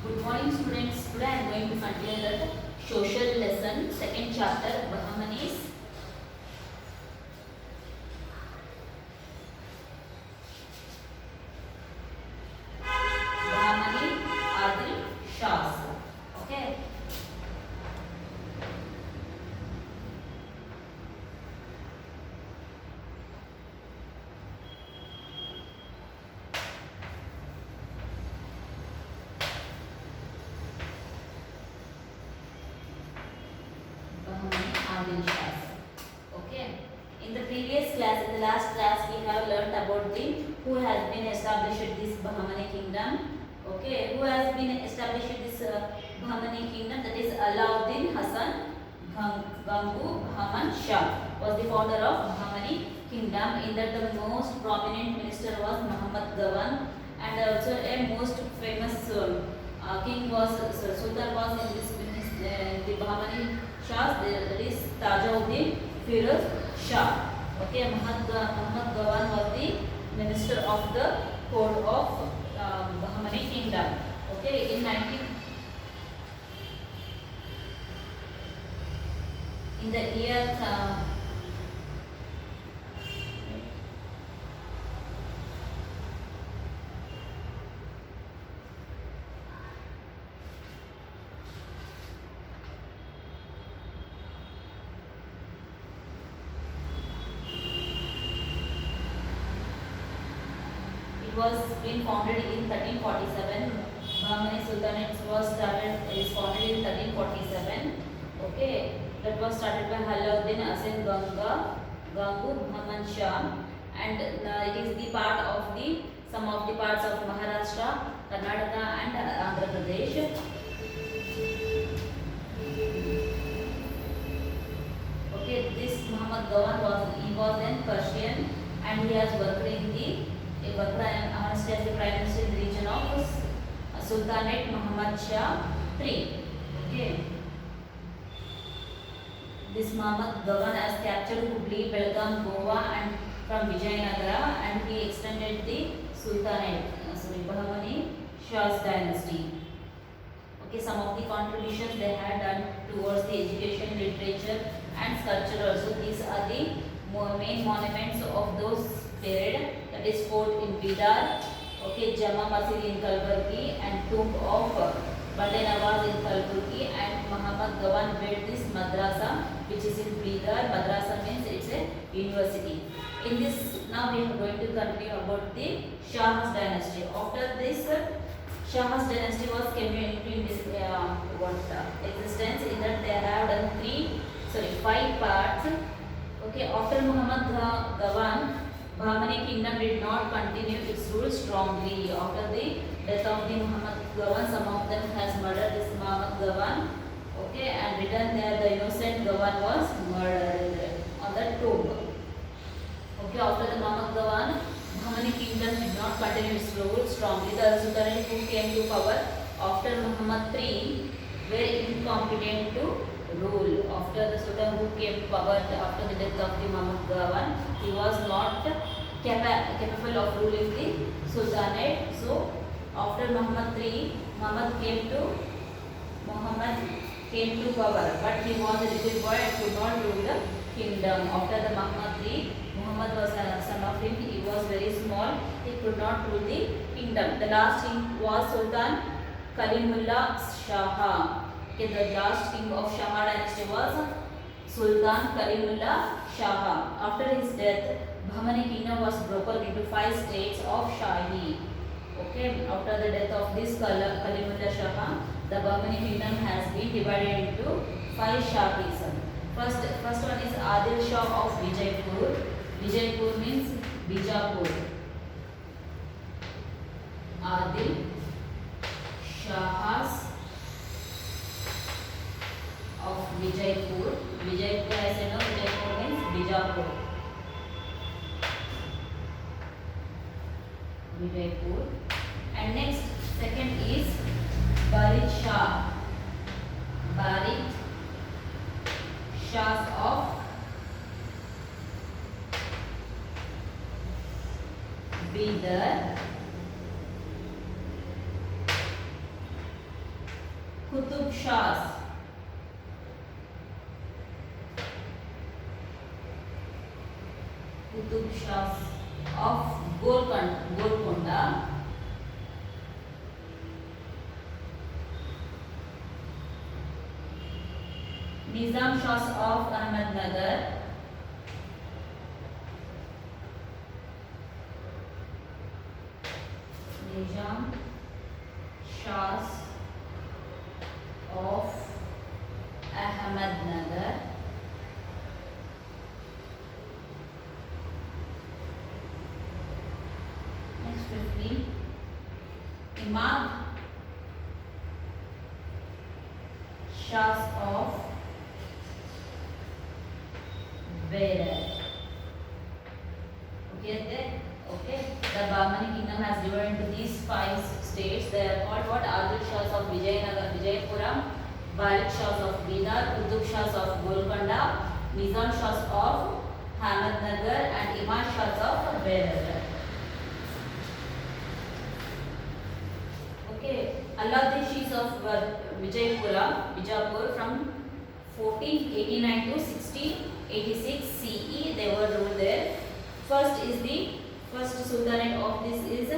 Good morning, students. Today I am going to continue the social lesson, second chapter, Bahamanis. Bahamani Adil Shahs. Okay. Bahamani Adil Shahs. Okay. In the previous class, in the last class, we have learnt about the who has been established this Bahamani kingdom. Okay, who has been established this Bahamani kingdom? That is Alauddin Hasan Gangu Bahman Shah was the founder of Bahamani kingdom. In that, the most prominent minister was Muhammad Gawan, and also a most famous king was Sultan was in this the Bahamani Shahs. That is Tajuddin Firoz Shah. Okay, Muhammad Gawan was the minister of the court of Bahamani kingdom. Okay, in the year it was been founded in 1347. Bahmani Sultanate is founded in 1347. Okay, that was started by Alauddin Hasan Gangu Bahman Shah, and it is the part of the some of the parts of Maharashtra, Karnataka, and Andhra Pradesh. Okay, this Muhammad Gawan was an Persian, and he has worked in the honestly as the prime minister in the region of Sultanate Muhammad Shah III. Okay. This Muhammad Gawan has captured Hubli, Belgaum, Goa, and from Vijayanagara, and he extended the Sultanate, Bahamani Shah's dynasty. Okay, some of the contributions they had done towards the education, literature, and sculpture also. These are the main monuments of those period. That is fort in Bidar, okay, Jama Masjid in Kalburgi, and tomb of Bande Nawaz in Kalburgi, and Muhammad Gawan built this madrasa which is in Bidar. Madrasa means it's a university. In this, now we are going to continue about the Shah's dynasty. After this, Shah's dynasty was came into this existence. In that they have done 5 parts. Okay, after Muhammad Gawan, Bahmani kingdom did not continue its rule strongly. After the death of the Muhammad Gawan, some of them has murdered this Muhammad Gawan. Okay, and written there the innocent Gawan was murdered on the tomb. Okay, after the Muhammad Gawan, Bahmani kingdom did not continue its rule strongly. The Sultanate who came to power after Muhammad III were incompetent to rule. After the Sultan who came to power after the death of the Muhammad Gawan, he was not capable of ruling the Sultanate. So after Muhammad III, Muhammad came to power, but he was a little boy and could not rule the kingdom. After the Muhammad III, Muhammad was a son of him. He was very small. He could not rule the kingdom. The last king was Sultan Kalimullah Shah. Okay, the last king of Shah dynasty was Sultan Kalimullah Shah. After his death, Bahmani kingdom was broken into 5 states of Shahi. Okay, after the death of this Kalimullah Shah, the Bahmani kingdom has been divided into 5 Shahis. First one is Adil Shah of Vijaypur. Vijaypur means Bijapur. Adil Shahas of Vijaypur. Vijaypur, as I know, Vijaypur means Bijapur. Vijaypur. And next, second is Barid Shah. Barid Shahs of Bidar. Qutub Shahs. Qutub Shahs of Golconda. Nizam Shahs of Ahmednagar. Nizam Shahs of Ahmednagar. Next 50. Imad Shahs of Berar. Okay. The Bahmani kingdom has divided into these 5 states. They are called what? Adil Shahs of Vijayanagar, Vijayapuram, Balik Shahs of Bidar, Qutub Shahs of Golconda, Nizam Shahs of Ahmednagar, and Imad Shahs of Berar. Okay, Alauddin Shahs of Bijapur from 1489 to 1686 CE. They were ruled there. First Sultanate of this is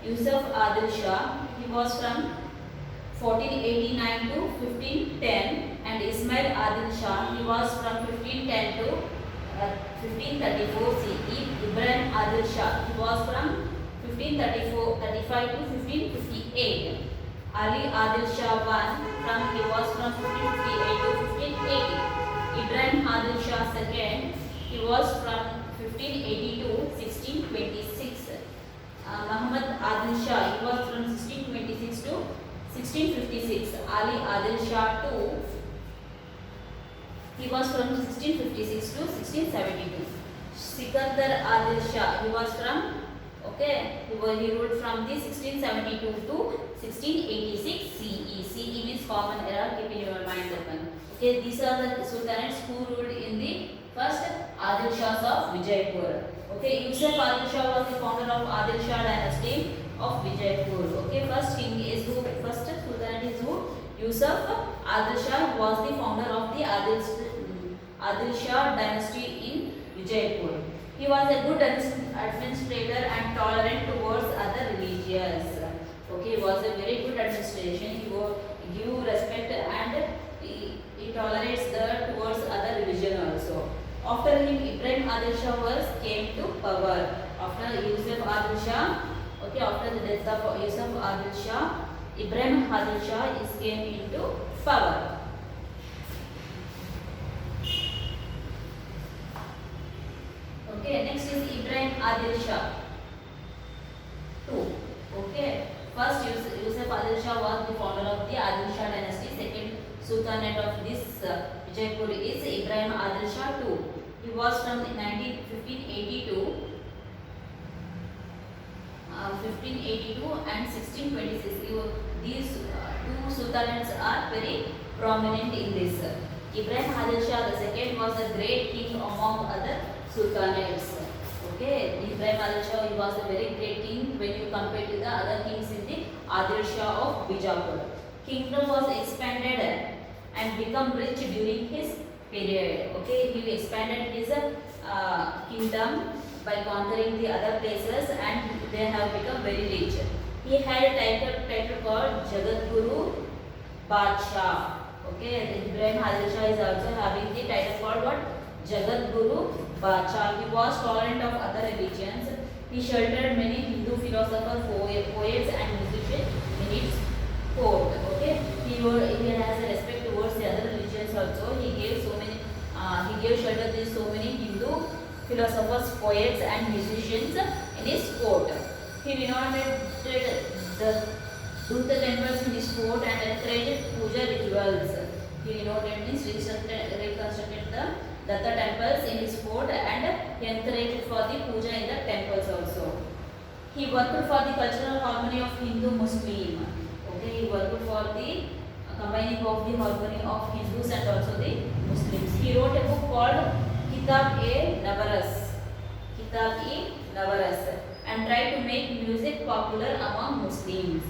Yusuf Adil Shah. He was from 1489 to 1510, and Ismail Adil Shah. He was from 1510 to 1534 CE. Ibrahim Adil Shah. He was from 1535 to 1558. Ali Adil Shah he was from 1558 to 1580. Ibrahim Adil Shah II. He was from 1580 to 1626. Muhammad Adil Shah. He was from 1626 to 1656. Ali Adil Shah II. He was from 1656 to 1672. Sikandar Adil Shah. He was from he ruled from the 1672 to 1686 CE. CE means common era. Keep in your mind open. Okay, these are the sultanates who ruled in the first Adil Shahs of Vijaypur. Okay, Yusuf Adil Shah was the founder of Adil Shah dynasty of Vijaypur. Okay, first sultanate is who? Yusuf Adil Shah was the founder of the Adil Shah dynasty in Vijaypur. He was a good administrator and tolerant towards other religions. Okay, he was a very good administration. He would give respect and he tolerates towards other religion also. After him, Ibrahim Adil Shah came to power. After Yusuf Adil Shah, after the death of Yusuf Adil Shah, Ibrahim Adil Shah came into power. Okay, next is Ibrahim Adil Shah II. Okay, first Yusuf Adil Shah was the founder of the Adil Shah dynasty. Second sultanate of this Jaipur is Ibrahim Adil Shah II. He was from 1582 and 1626. These two sultanates are very prominent in this. Ibrahim Adil Shah II was a great king among other sultanates. Okay, Ibrahim Adil Shah was a very great king when you compare to the other kings in the Adil Shah of Bijapur. Kingdom was expanded and become rich during his period. Okay, he expanded his kingdom by conquering the other places and they have become very rich. He had a title called Jagat Guru Badshah. Okay, Ibrahim Adil Shah is also having the title called what? Jagat Guru Badshah. He was tolerant of other religions. He sheltered many Hindu philosophers, poets and musicians in his court. Okay, he has a respect towards the other religions also. He gave shelter to so many Hindu philosophers, poets and musicians in his court. He renovated the temples in his court and encouraged puja rituals. He reconstructed the Datta temples in his fort and he encouraged for the puja in the temples also. He worked for the cultural harmony of Hindu-Muslim. Okay, he worked for the combining of the harmony of Hindus and also the Muslims. He wrote a book called Kitab-e-Navaras and tried to make music popular among Muslims.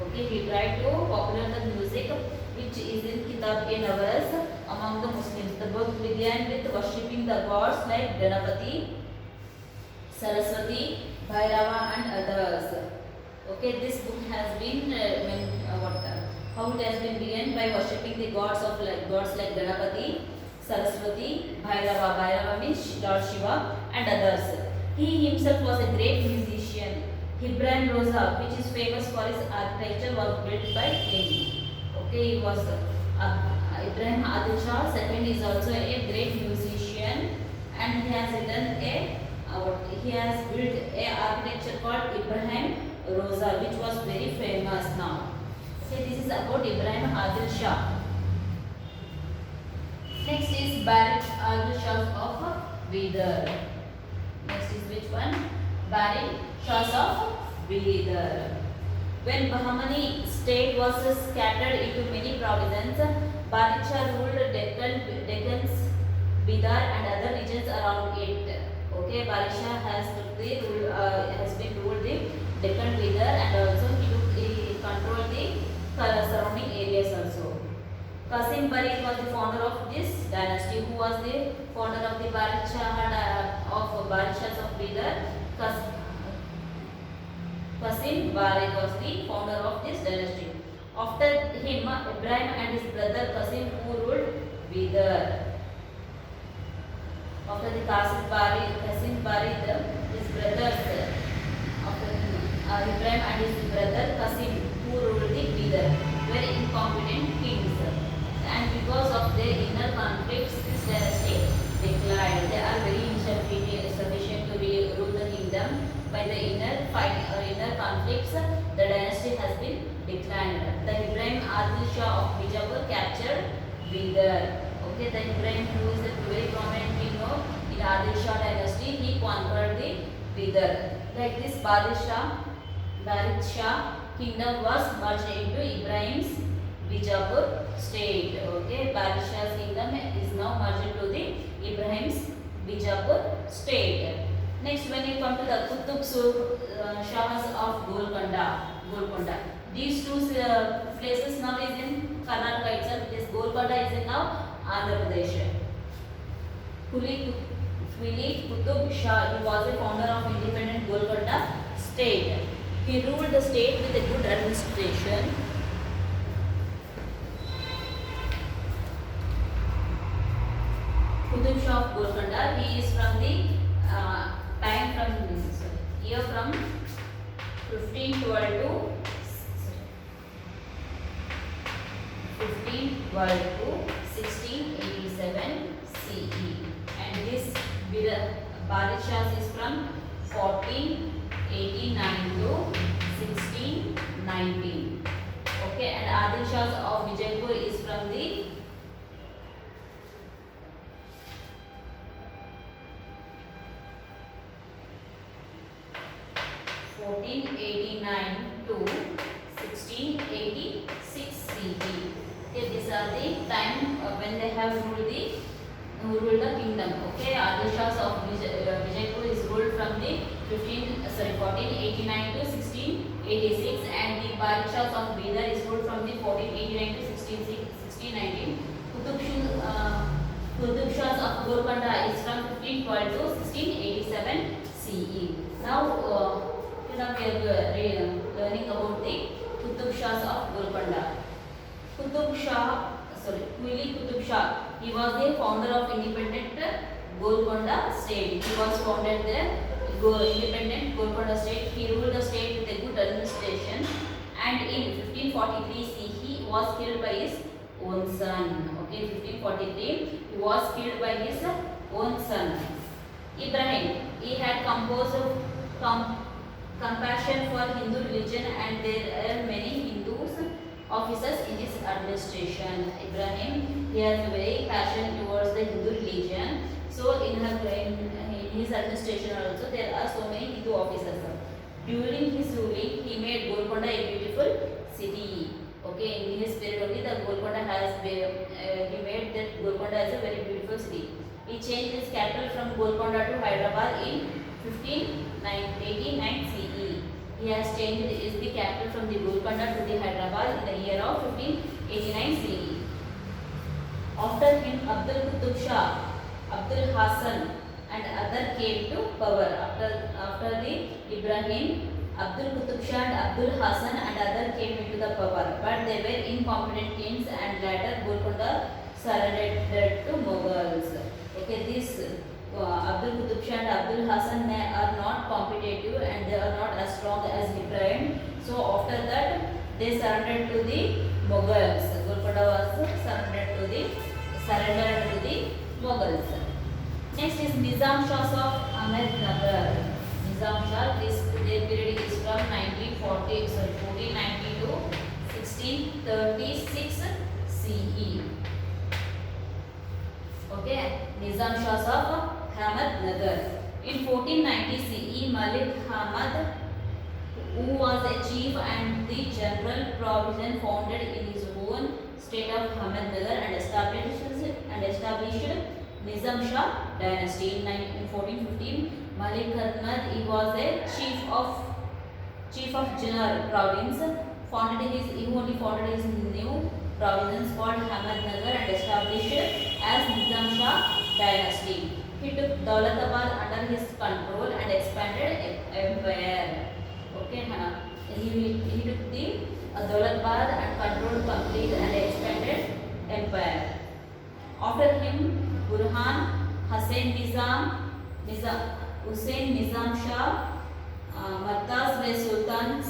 Okay, he tried to popular the music which is in Kitab-e-Navaras among the Muslims. The book began with worshipping the gods like Ganapati, Saraswati, Bhairava and others. Okay, this book has been how it has been begun by worshipping the gods like Ganapati, Saraswati, Bhairava. Bhairava means Lord Shiva and others. He himself was a great musician. Ibrahim Roza, which is famous for his architecture, was built by him. Okay, he was Ibrahim Adil Shah. Second is also a great musician, and he has written he has built a architecture called Ibrahim Roza, which was very famous now. Okay, this is about Ibrahim Adil Shah. Next is Barit Adil Shah of Bidar. Next is which one? Barit Shah of Bidar. When Bahmani state was scattered into many provinces, Barit Shah ruled Deccan's Bidar and other regions around it. Okay, Barit Shah has been ruled the Deccan Bidar, and also he controlled the surrounding areas also. Qasim Barid was the founder of this dynasty. Who was the founder of the Barit Shah of Bidar? Qasim Barid was the founder of this dynasty. After him, Ibrahim and his brother Qasim who ruled Bidar. After the Qasim Barid, his brothers, after Ibrahim and his brother Qasim who ruled the Bidar, were incompetent kings. And because of their inner conflicts, this dynasty declined. They are very insufficient to rule the kingdom. By the inner conflicts, the dynasty has been declined. The Ibrahim Adil Shah of Bijapur captured Bidar. Okay, the Ibrahim, who is a very prominent king in Adil Shah dynasty, he conquered the Bidar. Like this, Barit Shah kingdom was merged into Ibrahim's Bijapur state. Okay, Barit Shah's kingdom is now merged into the Ibrahim's Bijapur state. Next, when you come to the Qutub Shahs of Golconda. These two places now is in Karnataka itself. This Golconda is in now Andhra Pradesh. Quli Qutub Shah, he was a founder of independent Golconda state. He ruled the state with a good administration. Qutub Shah of Golconda, he is from the year from 1512 to 1687 CE, and this Barit Shah is from 1489 to 1619. Okay, and Adil Shah of Vijaypur is from the 1489 to 1686 CE. Okay, these are the time when they have ruled the kingdom. Okay, Adil Shah of Vijaypur is ruled from the 1489 to 1686, and the Barit Shah of Bidar is ruled from the 1489 to 1619. Qutub Shah of Golconda is from 1512 to 1687 CE. Now we are learning about the Qutub Shahs of Golconda. Quli Qutub Shah, he was the founder of independent Golconda state. He was founded the independent Golconda state. He ruled the state with a good administration, and in 1543 he was killed by his own son. Okay, in 1543 he was killed by his own son. Ibrahim, he had composed compassion for Hindu religion, and there are many Hindus officers in his administration. Ibrahim, he has a very passion towards the Hindu religion. So in his administration also there are so many Hindu officers. During his ruling, he made Golconda a beautiful city. Okay, in his period only the Golconda has he made that Golconda as a very beautiful city. He changed his capital from Golconda to Hyderabad in 1589 CE. he has changed is the capital from the Golconda to the Hyderabad in the year of 1589 CE. After him, Abdul Qutub Shah, Abdul Hasan, and other came to power. After the Ibrahim, Abdul Qutub Shah and Abdul Hasan and other came into the power, but they were incompetent kings and later Golconda surrendered to Mughals. Okay, this Abdul Qutub Shah and Abdul Hasan are not competitive and they are not as strong as Ibrahim. So after that, they surrendered to the Mughals. Golconda was surrendered to the Mughals. Next is Nizam Shahs of Ahmednagar. Nizam Shah, their period is from 1490 to 1636 CE. Okay, Nizam Shahs of Ahmednagar. In 1490 CE, Malik Hamad, who was a chief and the general provision, founded in his own state of Ahmednagar and established Nizam Shah dynasty. In 1415, Malik Hamad, he was a chief of Jinnah province. He only founded his new province called Ahmednagar and established as Nizam Shah dynasty. He took Daulatabad under his control and expanded empire. Okay, he took the Daulatabad and controlled complete and expanded empire. After him, Burhan Hussain Nizam Shah, Murtaz were sultans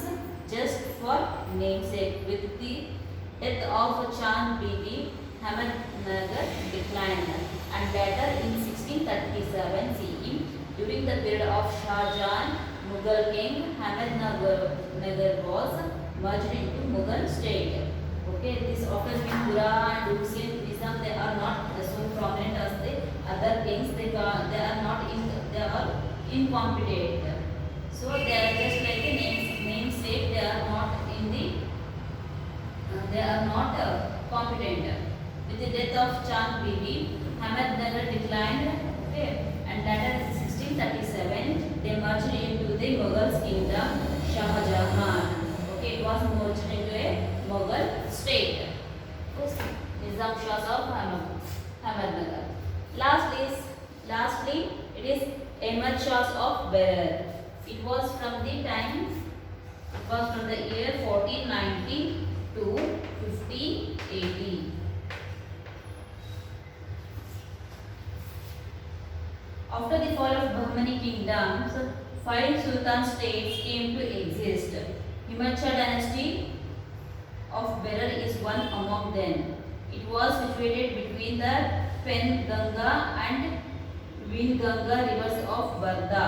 just for namesake. With the death of Chand Bibi, Ahmednagar declined, and later in 1637 CE, during the period of Shah Jahan, Mughal king, Ahmednagar was merged into Mughal state. Okay, this after him Burhan and Hussain Nizam, they are not so prominent as the other kings. They are incompetent. So they are just like a namesake. They are not competent. With the death of Chand Bibi, Ahmednagar declined. Okay, and later in 1637 they merged into the Mughals kingdom Shah Jahan. Okay, it was merged into a Mughal state. Nizam Shahs of Ahmednagar. Lastly, it is Ahmad Shahs of Berar. It was from the year 1490 to 1580. After the fall of Bahmani kingdoms, 5 sultan states came to exist. Ahmad Shah dynasty of Berar is one among them. It was situated between the Pen-Ganga and Vinganga rivers of Barda,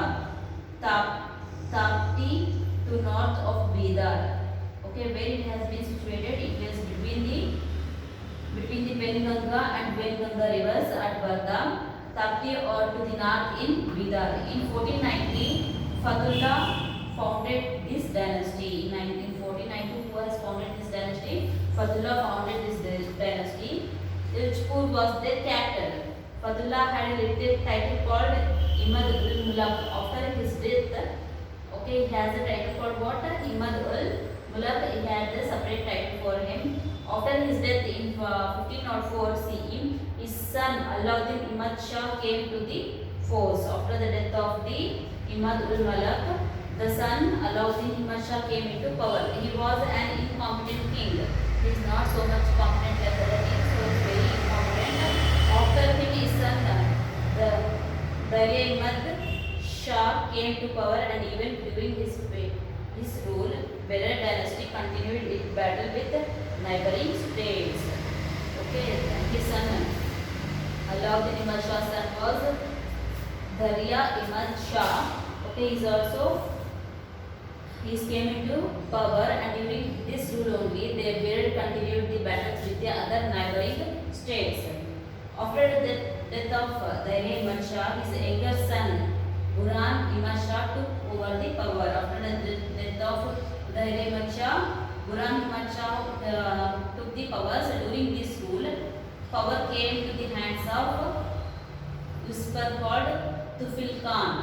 Tapti to north of Bidar. Okay, where it has been situated, it is between the Pen-Ganga and Vinganga rivers at Barda, Tapti or to the north in Bidar. In 1490, Fatullah founded this dynasty. In 1492, who has founded this dynasty? Fatullah founded this dynasty. Ilchpur was their capital. Fatullah had a little title called Imad-ul-Mulk. After his death, okay, he has a title called what? Imad-ul-Mulk. He had a separate title for him. After his death in 1504 CE, his son Alauddin Imad Shah came to the force. After the death of the Imad-ul-Mulk, the son Alauddin Imad Shah came into power. He was an incompetent king. He is not so much competent as other kings, so he is very incompetent. After him, his son Darya Imad Shah came to power, and even during his rule, Berar dynasty continued its battle with neighboring states. Okay, and his son Alauddin Imad Shah's son was Darya Imad Shah. Okay, he came into power, and during this rule only, Berar continued the battles with the other neighboring states. After the death of Darya Imad Shah, his younger son Burhan Imad Shah took over the power. After the death of Darya Imad Shah, Burhan Imad Shah took the power. So during this rule, power came to the hands of whisper called Tufil Khan.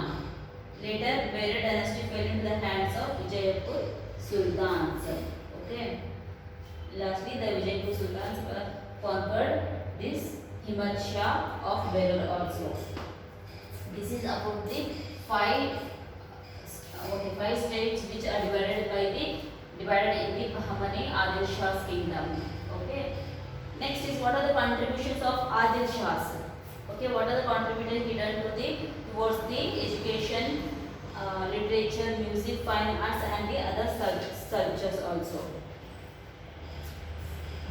Later, Berar dynasty fell into the hands of Vijay Vijaypur Sultans. Okay. Lastly, the Vijaypur Sultans conquered this Himad Shah of Belur also. This is about the five five states which are divided in the Bahmani Adil Shah's kingdom. Okay. Next is what are the contributions of Adil Shahs? Okay, what are the contributions he done towards the education, literature, music, fine arts, and the other sculptures also.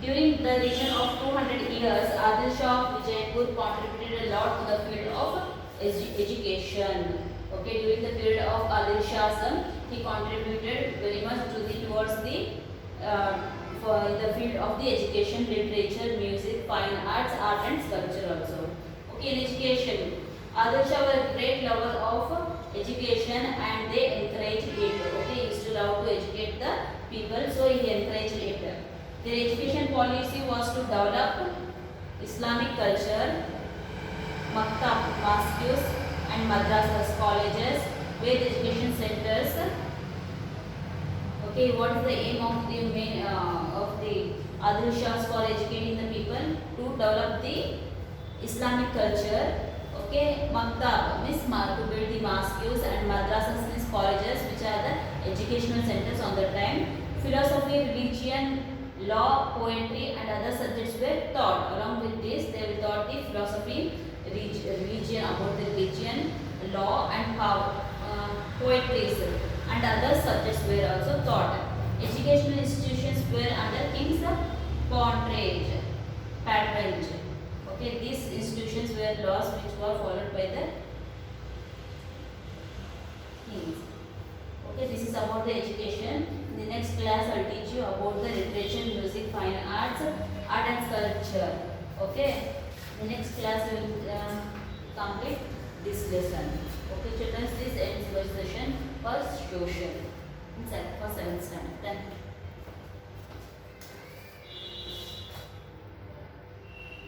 During the region of 200 years, Adil Shah of Vijaypur contributed a lot to the field of education. Okay, during the period of Adil Shah, he contributed very much towards the for the field of the education, literature, music, fine arts, art and sculpture also. Okay, in education, Adil Shah were a great lover of education and they encouraged it. Okay, he used to love to educate the people, so he encouraged it. Their education policy was to develop Islamic culture, maktab, mosques and madrasas, colleges, with education centers. Okay, what is the aim of the main of the Adil Shahs for educating the people? To develop the Islamic culture. Okay, maktab means to build the mosques and madrasas means colleges, which are the educational centers on the time. Philosophy, religion, law, poetry and other subjects were taught. Along with this, they were taught the philosophy, religion, about the religion, law and power, poetry and other subjects were also taught. Educational institutions were under king's patronage. Okay, these institutions were laws which were followed by the kings. Okay, this is about the education. In the next class, I'll teach you about the literature, music, fine arts, art and sculpture. Okay, the next class we will complete this lesson. Okay, children, this ends your session for social. For 7th standard. Thank you.